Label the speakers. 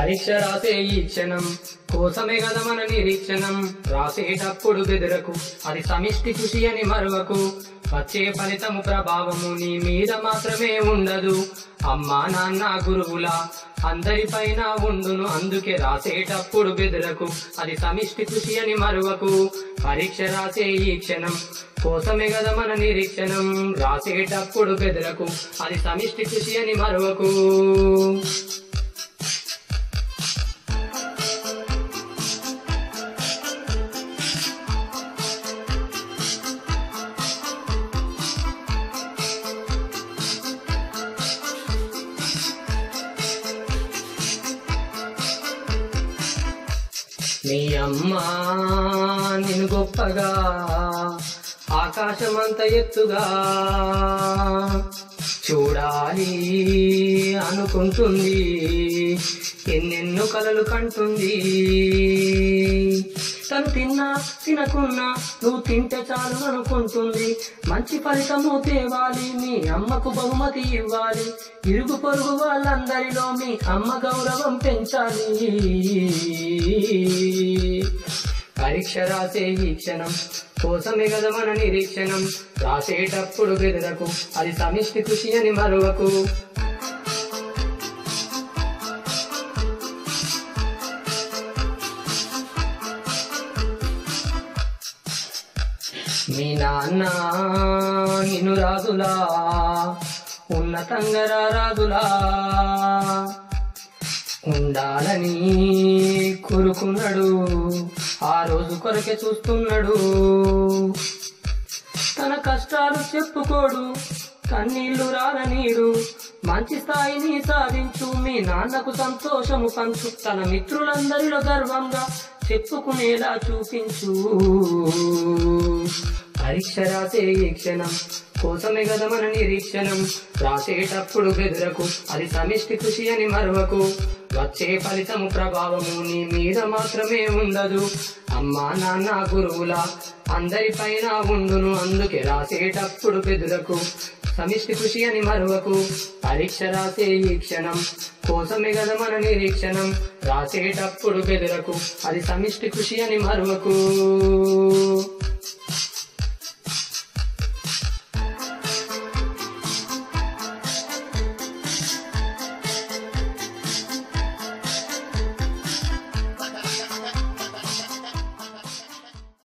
Speaker 1: పరీక్ష రాసే ఈ క్షణం కోసమే గద మన నిరీక్షణం. రాసేటప్పుడు బెదరకు అది సమిష్టి కృషి అని మరువకు. వచ్చే ఫలితము ప్రభావము నీ మీద మాత్రమే ఉండదు. అమ్మా నాన్న గురువుల అందరిపైన ఉండును. అందుకే రాసేటప్పుడు బెదరకు అది సమిష్టి కృషి అని మరువకు. పరీక్ష రాసే ఈ క్షణం కోసమే గద మన నిరీక్షణం. రాసేటప్పుడు బెదరకు అది సమిష్టి కృషి అని మరువకు. నీ అమ్మ నిన్ను గొప్పగా ఆకాశమంత ఎత్తుగా చూడాలి అనుకుంటుంది. ఎన్నెన్నో కలలు కంటుంది. తను తిన్నా తినకున్నా నువ్వు తింటే చాలు అనుకుంటుంది. మంచి ఫలితము తేవాలి, మీ అమ్మకు బహుమతి ఇవ్వాలి. ఇరుగు పొరుగు వాళ్ళందరిలో మీ అమ్మ గౌరవం పెంచాలి. పరీక్ష రాసే ఈ క్షణం కోసమే గద మన నిరీక్షణం. రాసేటప్పుడు బెదరకు అది సమిష్టి కృషి అని మరువకు. మీ నాన్న నిన్ను రాజులా ఉన్నతంగా రాజులా ఉండాలని కోరుకున్నాడు. ఆ రోజు కొరకే చూస్తున్నాడు. తన కష్టాలు చెప్పుకోడు, కన్నీళ్లు రాలనీడు. మంచి స్థాయిని సాధించు, మీ నాన్నకు సంతోషము పంచు. తన మిత్రులందరిలో గర్వంగా చెప్పుకునేలా చూపించు. పరీక్ష రాసే ఈ క్షణం కోసమే గద మన నిరీక్షణం. రాసేటప్పుడు బెదరకు అది సమిష్టి కృషి అని మరువకు. వచ్చే ఫలితము ప్రభావము నీ మీద మాత్రమే ఉండదు. అమ్మా నాన్న గురువుల అందరిపైన ఉండును. అందుకే రాసేటప్పుడు బెదరకు సమిష్టి కృషి అని మరువకు. పరీక్ష రాసే ఈ క్షణం కోసమే గద మన నిరీక్షణం. రాసేటప్పుడు బెదరకు అది సమిష్టి కృషి అని మరువకు.